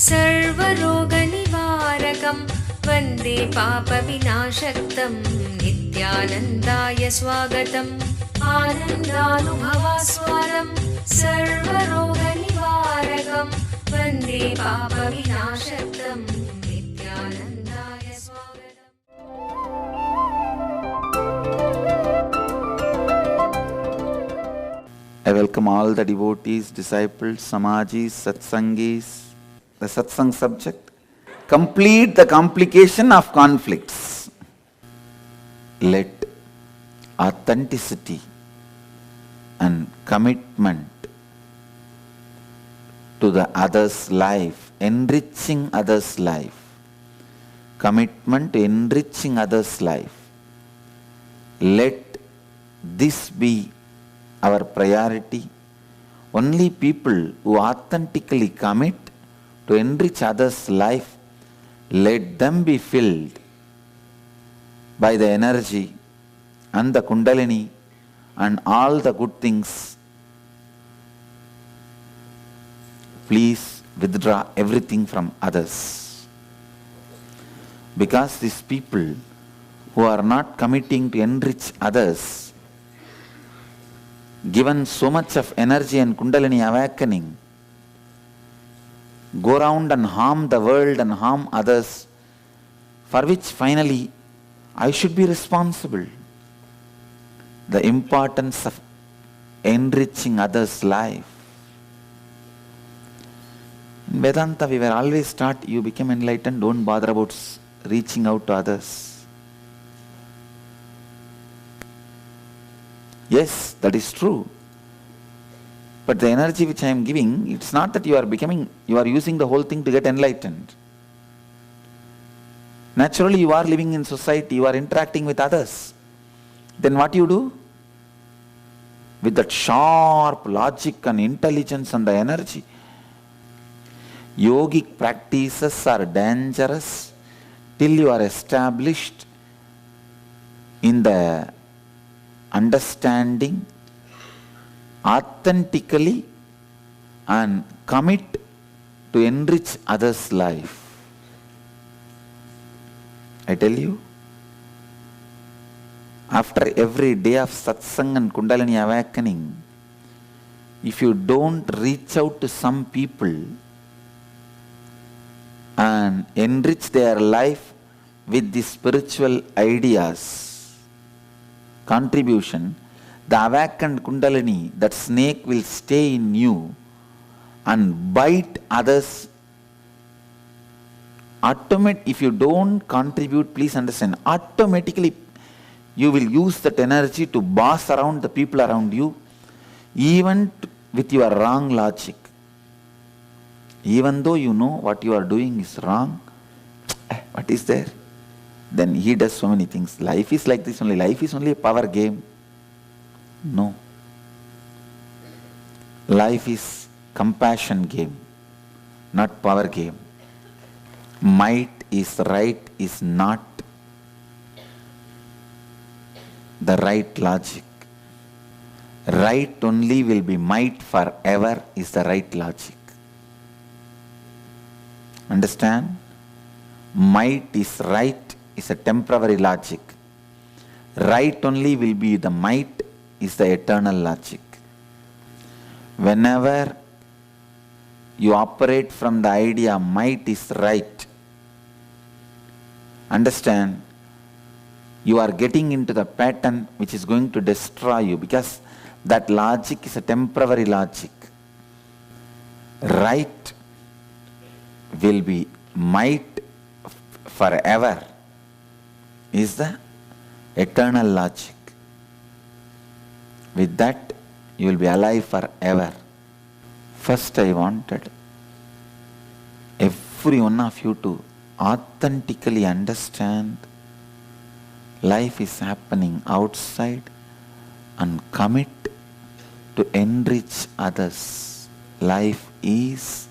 सर्वरोगनिवारकं वन्दे पापविनाशक्तं नित्यानन्दाय स्वागतम् आनन्दानुभवास्वादं सर्वरोगनिवारकं वन्दे पापविनाशक्तं नित्यानन्दाय स्वागतम्। I welcome all the devotees, disciples, samajis, satsangis. The satsang subject: complete the complication of conflicts. Let authenticity and commitment to the other's life, enriching others' life, commitment to enriching others' life. Let this be our priority. Only people who authentically commit to enrich others' life, let them be filled by the energy and the Kundalini and all the good things. Please withdraw everything from others. Because these people who are not committing to enrich others, given so much of energy and Kundalini awakening, go around and harm the world and harm others, for which finally I should be responsible. The importance of enriching others' life. In Vedanta we were always taught, you become enlightened, don't bother about reaching out to others. Yes, that is true. But the energy which I am giving, it's not that you are using the whole thing to get enlightened. Naturally you are living in society, you are interacting with others. Then what you do? With that sharp logic and intelligence and the energy. Yogic practices are dangerous till you are established in the understanding authentically and commit to enrich others' life. I tell you, after every day of satsang and Kundalini awakening, if you don't reach out to some people and enrich their life with the spiritual ideas, contribution, the awakened Kundalini, that snake will stay in you and bite others. If you don't contribute, please understand, automatically you will use that energy to boss around the people around you, even with your wrong logic. Even though you know what you are doing is wrong, what is there? Then he does so many things. Life is like this only. Life is only a power game. No. Life is compassion game, not power game. Might is right is not the right logic. Right only will be might forever is the right logic. Understand? Might is right is a temporary logic. Right only will be the might is the eternal logic. Whenever you operate from the idea might is right, understand, you are getting into the pattern which is going to destroy you, because that logic is a temporary logic. Right will be might forever is the eternal logic. With that, you will be alive forever. First, I wanted every one of you to authentically understand life is happening outside and commit to enrich others. Life is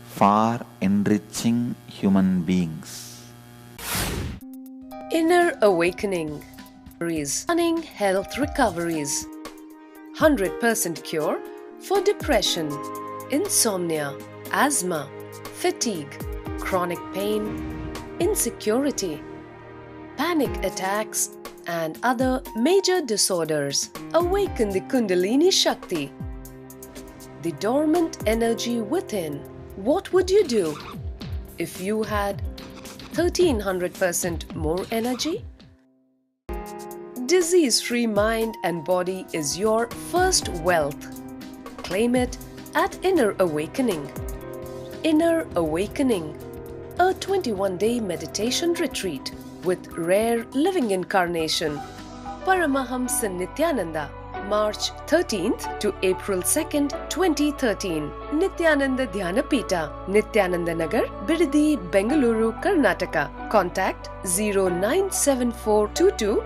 for enriching human beings. Inner Awakening Running Health Recoveries 100% cure for depression, insomnia, asthma, fatigue, chronic pain, insecurity, panic attacks, and other major disorders. Awaken the Kundalini Shakti, the dormant energy within. What would you do if you had 1300% more energy? Disease-free mind and body is your first wealth. Claim it at Inner Awakening. Inner Awakening, a 21-day meditation retreat with rare living incarnation, Paramahamsa Nityananda, March 13th to April 2nd, 2013. Nityananda Dhyanapita, Nityananda Nagar, Bidadi, Bengaluru, Karnataka. Contact 097422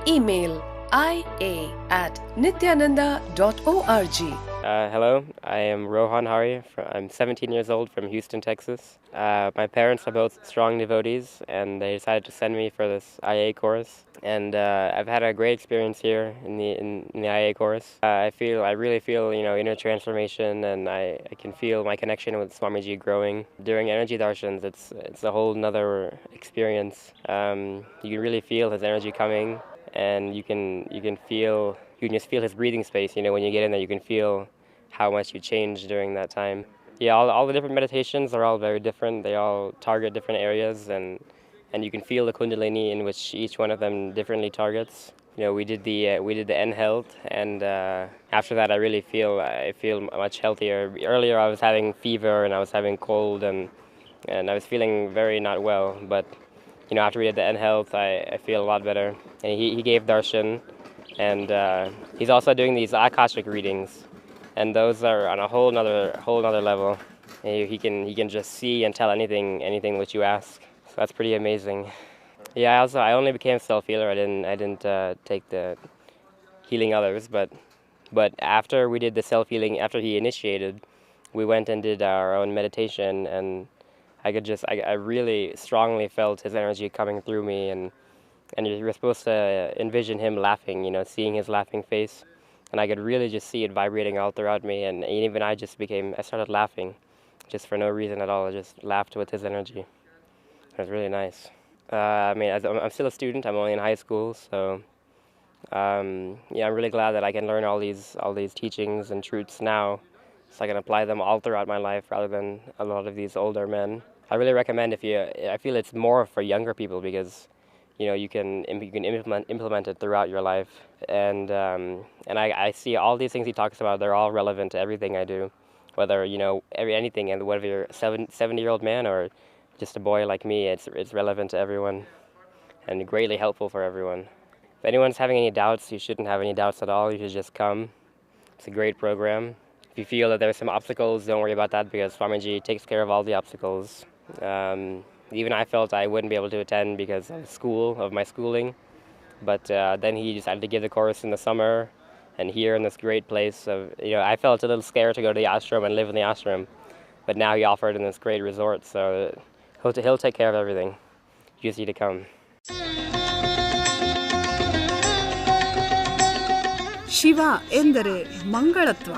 Email ia@nityananda.org. Hello, I am Rohan Hari. I'm 17 years old from Houston, Texas. My parents are both strong devotees, and they decided to send me for this IA course. And I've had a great experience here in the IA course. I really feel, inner transformation, and I can feel my connection with Swamiji growing. During energy darshans, it's a whole nother experience. You can really feel his energy coming, and you can just feel his breathing space. When you get in there, you can feel how much you change during that time. Yeah, all the different meditations are all very different. They all target different areas, and you can feel the Kundalini in which each one of them differently targets. We did the N health, and after that, I feel much healthier. Earlier, I was having fever and I was having cold, and I was feeling very not well. But after we did the N health, I feel a lot better. And he gave darshan, and he's also doing these Akashic readings. And those are on a whole nother level. He can just see and tell anything which you ask. So that's pretty amazing. Yeah, I only became self-healer. I didn't take the healing others, but after we did the self-healing, after he initiated, we went and did our own meditation, and I really strongly felt his energy coming through me, and you were supposed to envision him laughing, seeing his laughing face. And I could really just see it vibrating all throughout me, and even I started laughing, just for no reason at all. I just laughed with his energy. It was really nice. I'm still a student. I'm only in high school, so I'm really glad that I can learn all these teachings and truths now, so I can apply them all throughout my life rather than a lot of these older men. I really recommend I feel it's more for younger people, because you can implement it throughout your life, and I see all these things he talks about. They're all relevant to everything I do, whether anything, and whether you're a 70-year-old man or just a boy like me. It's relevant to everyone, and greatly helpful for everyone. If anyone's having any doubts, you shouldn't have any doubts at all. You should just come. It's a great program. If you feel that there's some obstacles, don't worry about that, because Swamiji takes care of all the obstacles. Even I felt I wouldn't be able to attend because of my schooling, but then he decided to give the course in the summer, and here in this great place I felt a little scared to go to the ashram and live in the ashram, but now he offered in this great resort, so he'll take care of everything. You just need to come. Shiva ಎಂದರೆ ಮಂಗಳತ್ವ.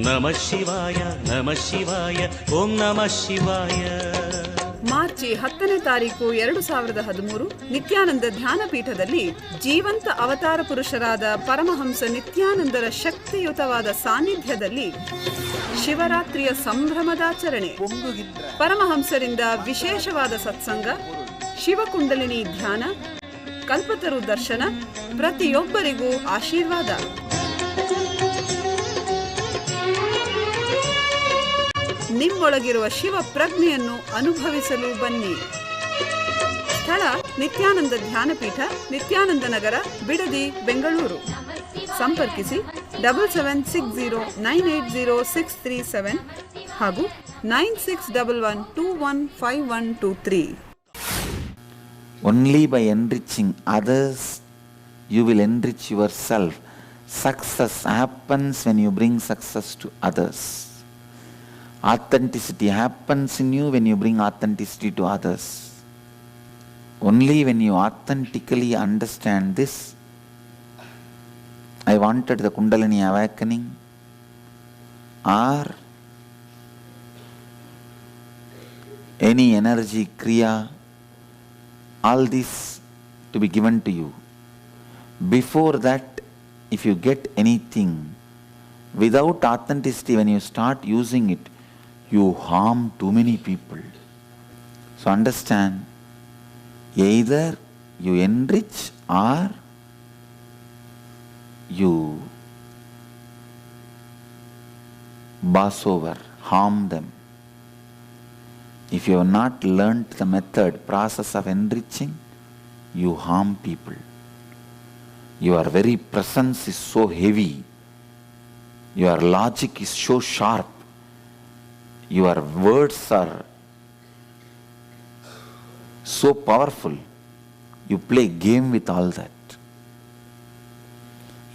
ನಮಃ ಶಿವಾಯ ನಮಃ ಶಿವಾಯ ಓಂ ನಮಃ ಶಿವಾಯ. March 10ನೇ ತಾರೀಕು 2013 ನಿತ್ಯಾನಂದ ಧ್ಯಾನಪೀಠದಲ್ಲಿ ಜೀವಂತ ಅವತಾರ ಪುರುಷರಾದ ಪರಮಹಂಸ ನಿತ್ಯಾನಂದರ ಶಕ್ತಿಯುತವಾದ ಸಾನ್ನಿಧ್ಯದಲ್ಲಿ ಶಿವರಾತ್ರಿಯ ಸಂಭ್ರಮದಾಚರಣೆ, ಪರಮಹಂಸರಿಂದ ವಿಶೇಷವಾದ ಸತ್ಸಂಗ, ಶಿವಕುಂಡಲಿನಿ ಧ್ಯಾನ, ಕಲ್ಪತರು ದರ್ಶನ, ಪ್ರತಿಯೊಬ್ಬರಿಗೂ ಆಶೀರ್ವಾದ. ನಿಮ್ಮೊಳಗಿರುವ ಶಿವ ಪ್ರಜ್ಞೆಯನ್ನು ಅನುಭವಿಸಲು ಬನ್ನಿ. ಸ್ಥಳ ನಿತ್ಯಾನಂದ ಧ್ಯಾನಪೀಠ, ನಿತ್ಯಾನಂದ ನಗರ, ಬಿಡದಿ, ಬೆಂಗಳೂರು. ಸಂಪರ್ಕಿಸಿ 7760980637 ಹಾಗೂ 9611215123. Only by enriching others, you will enrich yourself. Success happens when you bring success to others. Authenticity happens in you when you bring authenticity to others. Only when you authentically understand this, I wanted the Kundalini awakening, or any energy, kriya, all this to be given to you. Before that, if you get anything without authenticity, when you start using it, you harm too many people. So understand, either you enrich or you boss over, harm them. If you have not learnt the method, process of enriching, you harm people. Your very presence is so heavy. Your logic is so sharp. Your words are so powerful. You play game with all that.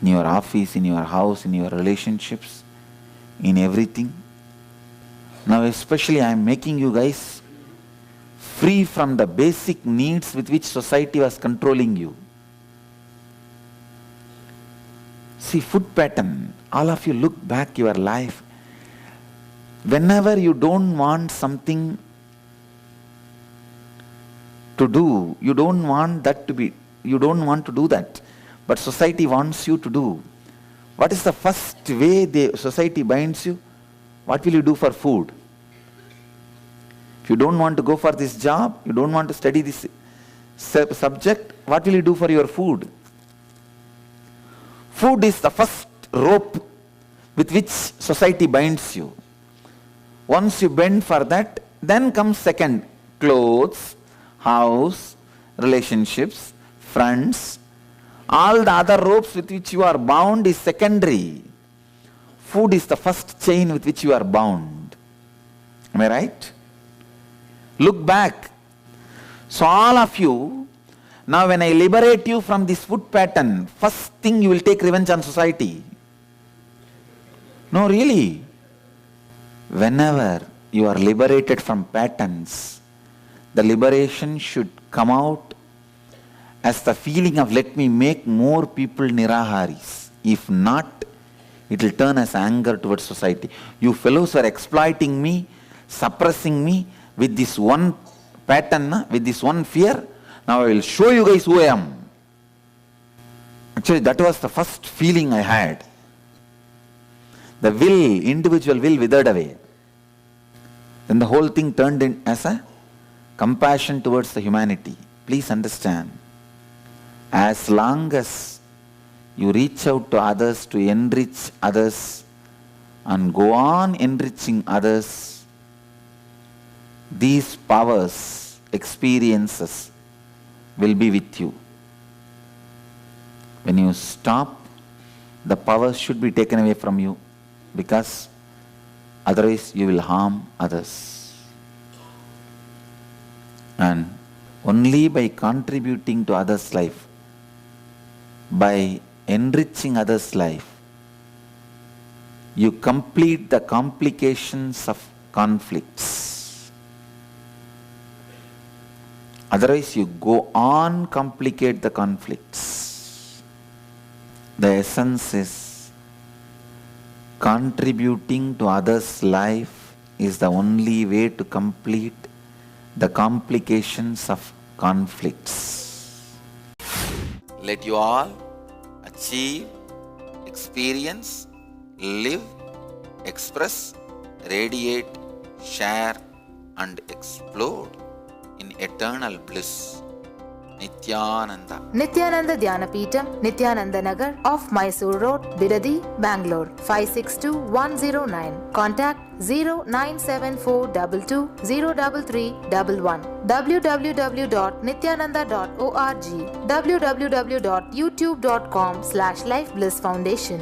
In your office, in your house, in your relationships, in everything. Now especially I am making you guys free from the basic needs with which society was controlling you. See, food pattern, all of you look back your life. Whenever you don't want something to do, you don't want to do that, but society wants you to do. What is the first way the society binds you? What will you do for food? If you don't want to go for this job, you don't want to study this subject, what will you do for your food? Food is the first rope with which society binds you. Once you bend for that, then comes second, clothes, house, relationships, friends. All the other ropes with which you are bound is secondary. Food is the first chain with which you are bound. Am I right? Look back. So all of you, now when I liberate you from this food pattern, first thing you will take revenge on society. No, really. Whenever you are liberated from patterns, the liberation should come out as the feeling of let me make more people niraharis. If not, it will turn as anger towards society. You fellows are exploiting me, suppressing me with this one pattern, with this one fear. Now I will show you guys who I am. Actually, that was the first feeling I had. The will, individual will withered away. Then the whole thing turned in as a compassion towards the humanity. Please understand. As long as you reach out to others to enrich others and go on enriching others, these powers, experiences will be with you. When you stop, the powers should be taken away from you, because otherwise you will harm others. And only by contributing to others' life, by enriching others' life, you complete the complications of conflicts. Otherwise you go on complicate the conflicts. The essence is contributing to others' life is the only way to complete the complications of conflicts. Let you all achieve, experience, live, express, radiate, share and explode in eternal bliss. Nityananda. Nityananda Dhyanapitham, Nityananda Nagar off Mysore Road, Bidadi, Bangalore 562109. Contact 097422033311. www.nityananda.org. www.youtube.com/Life Bliss Foundation.